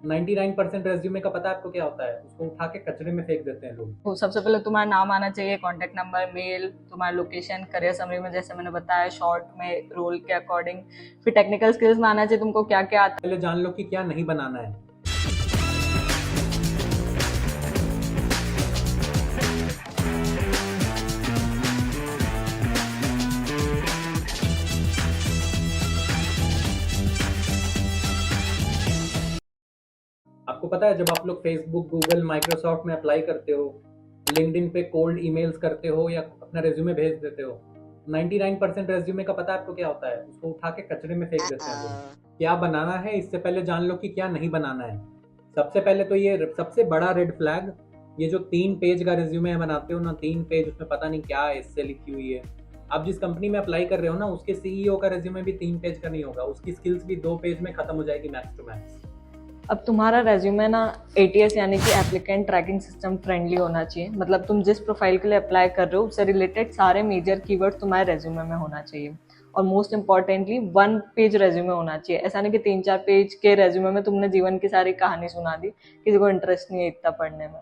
99% resume का पता है आपको क्या होता है? उसको उठा के कचरे में फेंक देते हैं लोग। तो सबसे पहले तुम्हारा नाम आना चाहिए, कॉन्टैक्ट नंबर, मेल, तुम्हारा लोकेशन, करियर समरी में जैसे मैंने बताया शॉर्ट में रोल के अकॉर्डिंग। फिर टेक्निकल स्किल्स में आना चाहिए तुमको क्या क्या आता पहले जान लो कि क्या नहीं बनाना है। आपको पता है जब आप लोग फेसबुक, गूगल, माइक्रोसॉफ्ट में अप्लाई करते हो, लिंक्डइन पे कोल्ड ईमेल्स करते हो या अपना रेज्यूमे भेज देते हो, 99% रेज्यूमे का पता है आपको क्या होता है? उसको उठा के कचरे में फेंक देते हैं लोग। क्या बनाना है इससे पहले जान लो कि क्या नहीं बनाना है। सबसे पहले तो ये सबसे बड़ा रेड फ्लैग, ये जो 3 पेज का रेज्यूमे बनाते हो ना, 3 पेज, उसमें पता नहीं क्या इससे लिखी हुई है। आप जिस कंपनी में अप्लाई कर रहे हो ना, उसके सीईओ का रेज्यूमे भी 3 पेज का नहीं होगा, उसकी स्किल्स भी 2 पेज में खत्म हो जाएगी मैक्स टू मैक्स। अब तुम्हारा रेज्यूमे ना एटीएस यानी कि एप्लीकेंट ट्रैकिंग सिस्टम फ्रेंडली होना चाहिए। मतलब तुम जिस प्रोफाइल के लिए अप्लाई कर रहे हो उससे रिलेटेड सारे मेजर कीवर्ड तुम्हारे रेज्यूमे में होना चाहिए। और मोस्ट इंपॉर्टेंटली 1 पेज रेज्यूमे होना चाहिए। ऐसा नहीं कि 3-4 पेज के रेज्यूमे में तुमने जीवन की सारी कहानी सुना दी, किसी को इंटरेस्ट नहीं है इतना पढ़ने में।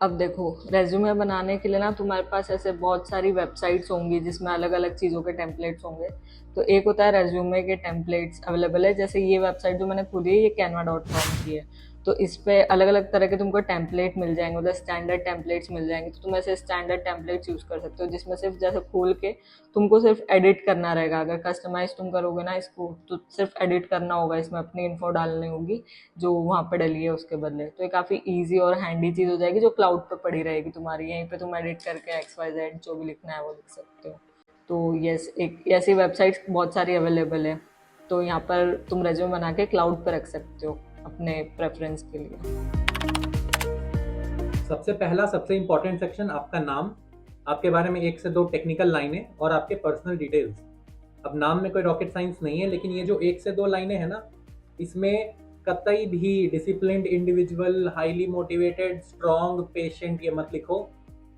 अब देखो, रेज्यूमे बनाने के लिए ना तुम्हारे पास ऐसे बहुत सारी वेबसाइट्स होंगी जिसमें अलग अलग चीज़ों के टेम्पलेट्स होंगे। तो एक होता है रेज्यूमे के टेम्पलेट्स अवेलेबल है, जैसे ये वेबसाइट जो मैंने खुद ही ये canva.com की है। तो इस पे अलग अलग तरह के तुमको टेम्पलेट मिल जाएंगे, मतलब स्टैंडर्ड टेम्पलेट्स मिल जाएंगे। तो तुम ऐसे स्टैंडर्ड टेम्पलेट्स यूज़ कर सकते हो जिसमें सिर्फ जैसे खोल के तुमको सिर्फ एडिट करना रहेगा। अगर कस्टमाइज तुम करोगे ना इसको तो सिर्फ एडिट करना होगा, इसमें अपनी इन्फो डालनी होगी जो वहाँ पे डली है उसके बदले। तो ये काफ़ी ईजी और हैंडी चीज़ हो जाएगी जो क्लाउड पे पड़ी रहेगी तुम्हारी। यहीं पे तुम एडिट करके XYZ जो भी लिखना है वो लिख सकते हो। तो यस, एक ऐसी वेबसाइट्स बहुत सारी अवेलेबल है। तो यहाँ पर तुम रेज्यूमे बना के क्लाउड पर रख सकते हो अपने प्रेफरेंस के लिए। सबसे पहला सबसे इंपॉर्टेंट सेक्शन आपका नाम, आपके बारे में 1 से 2 टेक्निकल लाइनें और आपके पर्सनल डिटेल्स। अब नाम में कोई रॉकेट साइंस नहीं है, लेकिन ये जो 1 से 2 लाइनें हैं ना, इसमें कतई भी disciplined individual, highly motivated, strong, patient ये मत लिखो।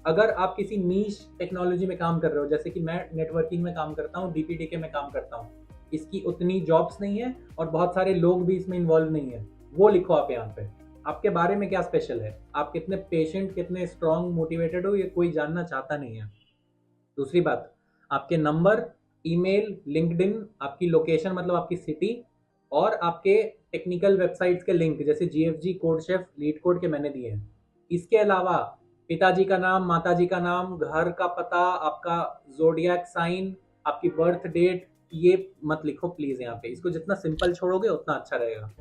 अगर आप किसी नीश टेक्नोलॉजी में काम कर रहे हो, जैसे कि मैं नेटवर्किंग में काम करता हूँ, डीपीडीके में काम करता हूँ, इसकी उतनी जॉब्स नहीं है और बहुत सारे लोग भी इसमें इन्वॉल्व नहीं है, वो लिखो आप यहाँ पे। आपके बारे में क्या स्पेशल है, आप कितने पेशेंट, कितने स्ट्रॉन्ग, मोटिवेटेड हो, ये कोई जानना चाहता नहीं है। दूसरी बात, आपके नंबर, ईमेल, लिंक्डइन, आपकी लोकेशन मतलब आपकी सिटी, और आपके टेक्निकल वेबसाइट्स के लिंक जैसे जीएफजी, कोडशेफ, लीड कोड के मैंने दिए हैं। इसके अलावा पिताजी का नाम, माताजी का नाम, घर का पता, आपका जोडियक साइन, आपकी बर्थ डेट, ये मत लिखो प्लीज यहाँ पे। इसको जितना सिंपल छोड़ोगे उतना अच्छा रहेगा।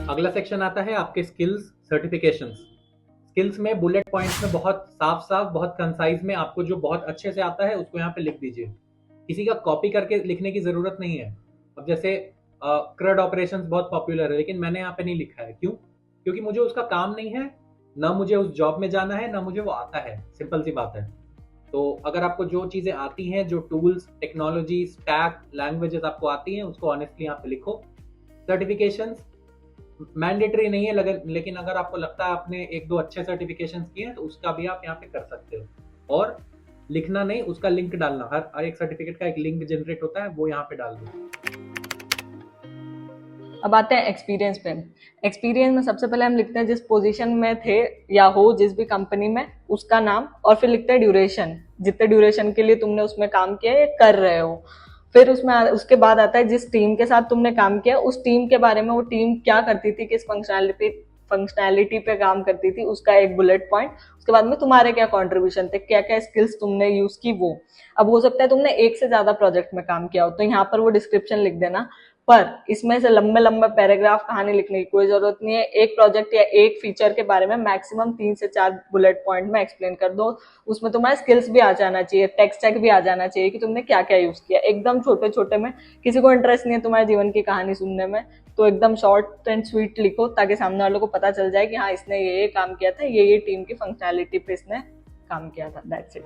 अगला सेक्शन आता है आपके स्किल्स, सर्टिफिकेशंस। स्किल्स में बुलेट पॉइंट्स में बहुत साफ साफ, बहुत कंसाइज में आपको जो बहुत अच्छे से आता है उसको यहाँ पे लिख दीजिए। किसी का कॉपी करके लिखने की जरूरत नहीं है। अब जैसे क्रड ऑपरेशंस बहुत पॉपुलर है, लेकिन मैंने यहाँ पे नहीं लिखा है। क्यों? क्योंकि मुझे उसका काम नहीं है, ना मुझे उस जॉब में जाना है, ना मुझे वो आता है। सिंपल सी बात है। तो अगर आपको जो चीजें आती हैं, जो टूल्स, टेक्नोलॉजी, स्टैक, लैंग्वेजेस आपको आती हैं, उसको ऑनेस्टली यहाँ पे लिखो। सर्टिफिकेशंस मैंडेटरी नहीं है, लेकिन अगर आपको लगता है आपने 1-2 अच्छे सर्टिफिकेशंस किए हैं तो उसका भी आप यहाँ पे कर सकते हो। और लिखना नहीं, उसका लिंक डालना। हर एक सर्टिफिकेट का एक लिंक जनरेट होता है, वो यहाँ पे डाल दो। अब आते हैं एक्सपीरियंस पे। एक्सपीरियंस में सबसे पहले हम लिखते हैं जिस पोजीशन में थे या हो जिस भी कंपनी में उसका नाम, और फिर लिखते हैं ड्यूरेशन, जितने ड्यूरेशन के लिए तुमने उसमें काम किया या कर रहे हो। फिर उसमें उसके बाद आता है जिस टीम के साथ तुमने काम किया उस टीम के बारे में, वो टीम क्या करती थी, किस फंक्शनैलिटी पे काम करती थी, उसका एक बुलेट पॉइंट। उसके बाद में तुम्हारे क्या कंट्रीब्यूशन थे, क्या क्या स्किल्स तुमने यूज की वो। अब हो सकता है तुमने एक से ज्यादा प्रोजेक्ट में काम किया हो तो यहाँ पर वो डिस्क्रिप्शन लिख देना। पर इसमें से लंबे लंबे पैराग्राफ कहानी लिखने की कोई जरूरत नहीं है। एक प्रोजेक्ट या एक फीचर के बारे में मैक्सिमम 3 से 4 बुलेट पॉइंट में एक्सप्लेन कर दो। उसमें तुम्हारे स्किल्स भी आ जाना चाहिए, टेक्स्ट स्टैक भी आ जाना चाहिए कि तुमने क्या क्या यूज किया। एकदम छोटे छोटे में, किसी को इंटरेस्ट नहीं है तुम्हारे जीवन की कहानी सुनने में, तो एकदम शॉर्ट एंड स्वीट लिखो ताकि सामने वालों को पता चल जाए कि हाँ इसने ये काम किया था, ये टीम की फंक्शनैलिटी पे इसने काम किया था। That's it.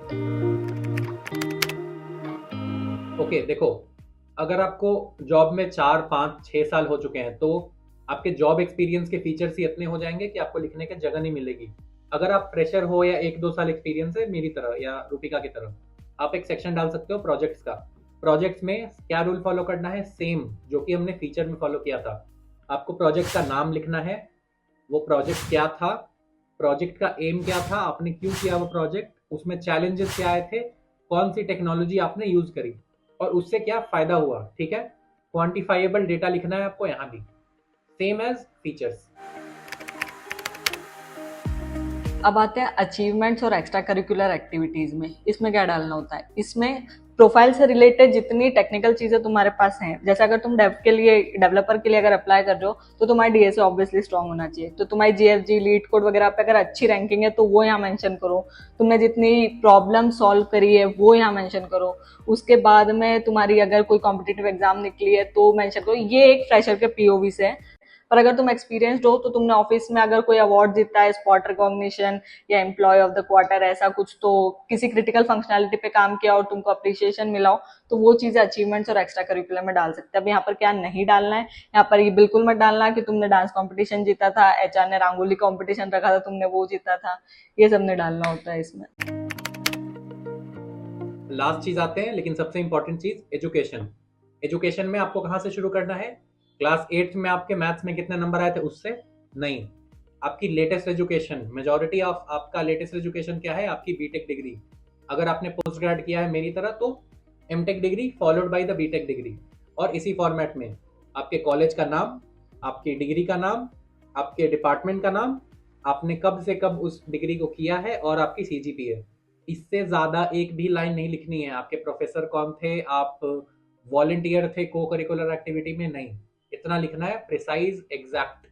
ओके, देखो, अगर आपको जॉब में 4, 5, 6 साल हो चुके हैं तो आपके जॉब एक्सपीरियंस के फीचर्स ही इतने हो जाएंगे कि आपको लिखने की जगह नहीं मिलेगी। अगर आप फ्रेशर हो या 1-2 साल एक्सपीरियंस है मेरी तरह या रूपिका की तरह, आप एक सेक्शन डाल सकते हो प्रोजेक्ट्स का। प्रोजेक्ट्स में क्या रूल फॉलो करना है, सेम जो कि हमने फीचर में फॉलो किया था। आपको प्रोजेक्ट का नाम लिखना है, वो प्रोजेक्ट क्या था, प्रोजेक्ट का एम क्या था, आपने क्यों किया वो प्रोजेक्ट, उसमें चैलेंजेस क्या आए थे, कौन सी टेक्नोलॉजी आपने यूज करी और उससे क्या फायदा हुआ। ठीक है, क्वांटिफाइबल डेटा लिखना है आपको यहाँ भी, सेम एज फीचर्स। अब आते हैं अचीवमेंट्स और एक्स्ट्रा करिकुलर एक्टिविटीज में। इसमें क्या डालना होता है, इसमें प्रोफाइल से रिलेटेड जितनी टेक्निकल चीजें तुम्हारे पास हैं, जैसे अगर तुम डेवलपर के लिए अगर अप्लाई कर रहे हो तो तुम्हारी डीएसए ऑब्वियसली स्ट्रांग होना चाहिए, तो तुम्हारी जीएफजी लीड कोड वगैरह पे अगर अच्छी रैंकिंग है तो वो यहाँ मेंशन करो, तुमने जितनी प्रॉब्लम सॉल्व करी है वो यहाँ मेंशन करो। उसके बाद में तुम्हारी अगर कोई कॉम्पिटिटिव एग्जाम निकली है तो मेंशन करो। ये एक फ्रेशर के पीओवी से है, पर अगर तुम एक्सपीरियंसड हो तो तुमने ऑफिस में अगर कोई अवार्ड जीता है, स्पॉट रिकॉग्निशन या एम्प्लॉय ऑफ द क्वार्टर ऐसा कुछ, तो किसी क्रिटिकल फंक्शनैलिटी पे काम किया और तुमको अप्रिसिएशन मिला हो, तो वो चीजें अचीवमेंट्स और एक्स्ट्रा करिकुलर में डाल सकते हैं। अब यहाँ पर क्या नहीं डालना है, यहाँ पर ये बिल्कुल मत डालना कि तुमने डांस कॉम्पिटिशन जीता था, एचआर ने रंगोली कॉम्पिटिशन रखा था, तुमने वो जीता था, ये सब नहीं डालना होता है इसमें। लास्ट चीज आते हैं, लेकिन सबसे इंपॉर्टेंट चीज, एजुकेशन। एजुकेशन में आपको कहाँ से शुरू करना है, क्लास 8th में आपके मैथ्स में कितने नंबर आए थे उससे नहीं, आपकी लेटेस्ट एजुकेशन। मेजॉरिटी ऑफ आपका लेटेस्ट एजुकेशन क्या है, आपकी बीटेक डिग्री। अगर आपने पोस्ट ग्रेड किया है मेरी तरह तो MTech degree followed by the BTech degree, और इसी फॉर्मेट में आपके कॉलेज का नाम, आपकी डिग्री का नाम, आपके डिपार्टमेंट का नाम, आपने कब से कब उस डिग्री को किया है, और आपकी सीजीपीए। इससे ज्यादा एक भी लाइन नहीं लिखनी है, आपके प्रोफेसर कौन थे, आप वॉलंटियर थे को करिकुलर एक्टिविटी में, नहीं, इतना लिखना है, प्रिसाइज, एग्जैक्ट।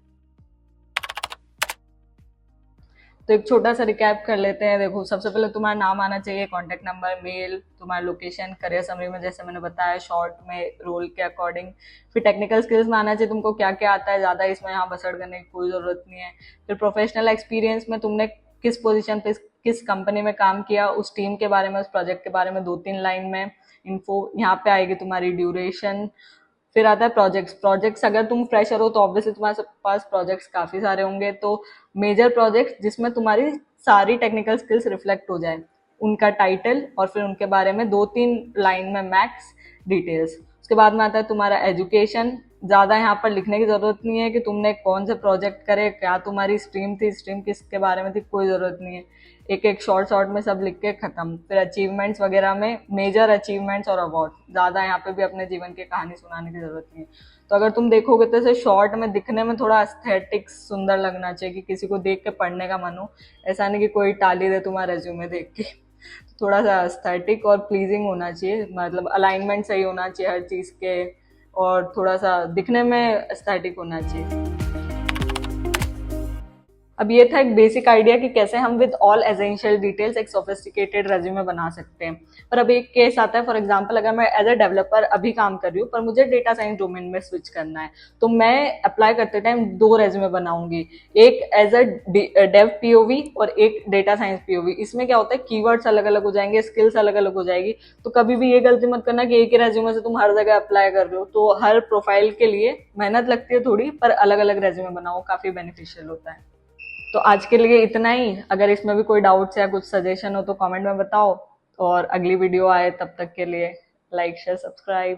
तो एक छोटा सा रिकैप कर लेते हैं। देखो, सबसे पहले तुम्हारा नाम आना चाहिए, कॉन्टैक्ट नंबर, मेल, तुम्हारा लोकेशन, करियर समरी में जैसे मैंने बताया, शॉर्ट में रोल के अकॉर्डिंग। फिर टेक्निकल स्किल्स में आना चाहिए तुमको क्या क्या आता है, ज़्यादा इसमें यहाँ बसड़ करने की कोई ज़रूरत नहीं है। फिर प्रोफेशनल एक्सपीरियंस में तुमने किस पोजीशन पे किस कंपनी में काम किया, उस टीम के बारे में, उस प्रोजेक्ट के बारे में 2-3 लाइन में इन्फो। यहाँ पे आएगी तुम्हारी ड्यूरेशन। फिर आता है प्रोजेक्ट्स। प्रोजेक्ट्स अगर तुम फ्रेशर हो तो ऑब्वियसली तुम्हारे पास प्रोजेक्ट्स काफ़ी सारे होंगे, तो मेजर प्रोजेक्ट्स जिसमें तुम्हारी सारी टेक्निकल स्किल्स रिफ्लेक्ट हो जाए, उनका टाइटल और फिर उनके बारे में 2-3 लाइन में मैक्स डिटेल्स। उसके बाद में आता है तुम्हारा एजुकेशन। ज़्यादा यहाँ पर लिखने की ज़रूरत नहीं है कि तुमने कौन से प्रोजेक्ट करे, क्या तुम्हारी स्ट्रीम थी, स्ट्रीम किसके बारे में थी, कोई ज़रूरत नहीं है, एक एक शॉर्ट में सब लिख के ख़त्म। फिर अचीवमेंट्स वगैरह में मेजर अचीवमेंट्स और अवार्ड, ज़्यादा यहाँ पे भी अपने जीवन की कहानी सुनाने की ज़रूरत नहीं है। तो अगर तुम देखोगे तो इसे शॉर्ट में दिखने में थोड़ा एस्थेटिक सुंदर लगना चाहिए कि किसी को देख के पढ़ने का मन हो, ऐसा नहीं कि कोई टाली दे तुम्हारा रेज्यूमे देख के। थोड़ा सा एस्थेटिक और प्लीजिंग होना चाहिए, मतलब अलाइनमेंट सही होना चाहिए हर चीज़ के, और थोड़ा सा दिखने में एस्थेटिक होना चाहिए। अब ये था एक बेसिक आइडिया कि कैसे हम विद ऑल एसेंशियल डिटेल्स एक सोफिस्टिकेटेड रेज्यूमे बना सकते हैं। पर अब एक केस आता है, फॉर एग्जांपल अगर मैं एज अ डेवलपर अभी काम कर रही हूँ पर मुझे डेटा साइंस डोमेन में स्विच करना है, तो मैं अप्लाई करते टाइम 2 रेज्यूमे बनाऊंगी, एक एज अ डेव पीओवी और एक डेटा साइंस पीओवी। इसमें क्या होता है, कीवर्ड्स अलग अलग हो जाएंगे, स्किल्स अलग अलग हो जाएगी, तो कभी भी ये गलती मत करना कि एक ही रेज्यूमे से तुम हर जगह अप्लाई कर रहे हो। तो हर प्रोफाइल के लिए मेहनत लगती है थोड़ी, पर अलग अलग रेज्यूमे बनाओ, काफी बेनिफिशियल होता है। तो आज के लिए इतना ही। अगर इसमें भी कोई डाउट्स या कुछ सजेशन हो तो कमेंट में बताओ, और अगली वीडियो आए तब तक के लिए लाइक शेयर सब्सक्राइब।